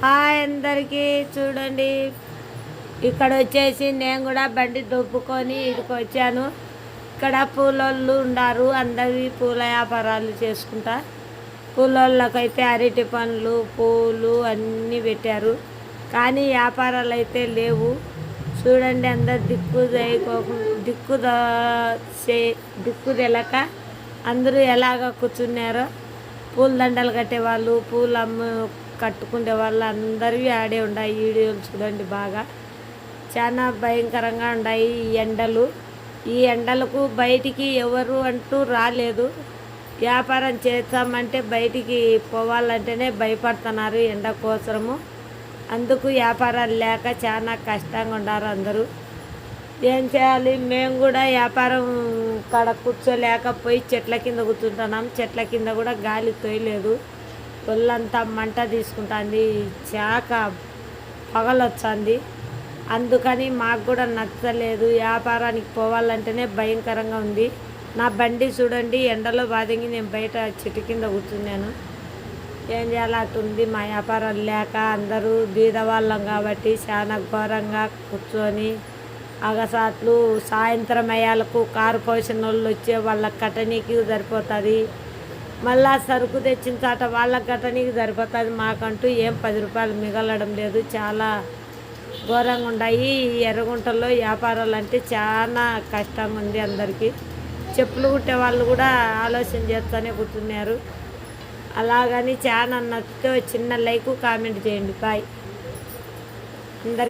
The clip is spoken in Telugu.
హాయ్ అందరికీ. చూడండి, ఇక్కడ వచ్చేసి నేను కూడా బండి దొప్పుకొని ఇక్కడికి వచ్చాను. ఇక్కడ పూలోళ్ళు ఉన్నారు, అందరి పూల వ్యాపారాలు చేసుకుంటా. పూలోళ్ళకైతే అరటి పండ్లు పూలు అన్నీ పెట్టారు, కానీ వ్యాపారాలు అయితే లేవు. చూడండి, అందరు దిక్కు తెలక అందరూ ఎలాగ కూర్చున్నారో. పూల దండలు కట్టేవాళ్ళు, పూలు కట్టుకునే వాళ్ళు అందరివి ఆడే ఉన్నాయి. వీడియోలు చూడండి, బాగా చాలా భయంకరంగా ఉన్నాయి ఈ ఎండలు. ఈ ఎండలకు బయటికి ఎవరు అంటూ రాలేదు. వ్యాపారం చేస్తామంటే బయటికి పోవాలంటేనే భయపడుతున్నారు ఎండ కోసము. అందుకు వ్యాపారాలు లేక చాలా కష్టంగా ఉన్నారు అందరూ. ఏం చేయాలి, మేము కూడా వ్యాపారం కాడ కూర్చోలేకపోయి చెట్ల కింద కూర్చుంటున్నాం. చెట్ల కింద కూడా గాలి తోయలేదు, ఒళ్ళంతా మంట తీసుకుంటుంది, చాక పగలొచ్చింది. అందుకని మాకు కూడా నచ్చలేదు. వ్యాపారానికి పోవాలంటేనే భయంకరంగా ఉంది. నా బండి చూడండి, ఎండలో బాధింగి నేను బయట చెట్టు కింద కూర్చున్నాను. ఏం చేయాలి, అటుంది మా వ్యాపారం లేక. అందరూ బీదవాళ్ళం కాబట్టి చాలా ఘోరంగా కూర్చొని అగసాట్లు సాయంత్రం అయ్యాలకు కారు పోసిన వాళ్ళు వచ్చే వాళ్ళకి కట్టనీకి సరిపోతుంది. మళ్ళా సరుకు తెచ్చిన చాట వాళ్ళకి కట్టనీకి సరిపోతుంది. మాకంటూ ఏం 10 రూపాయలు మిగలడం లేదు. చాలా ఘోరంగా ఉన్నాయి ఈ ఎర్రగుంటల్లో. వ్యాపారాలు అంటే చాలా కష్టంగా ఉంది అందరికీ. చెప్పులు కుట్టే వాళ్ళు కూడా ఆలోచన చేస్తూనే కూర్చున్నారు. అలాగని చాలా నచ్చితే చిన్న లైక్ కామెంట్ చేయండి. బాయ్ అందరికీ.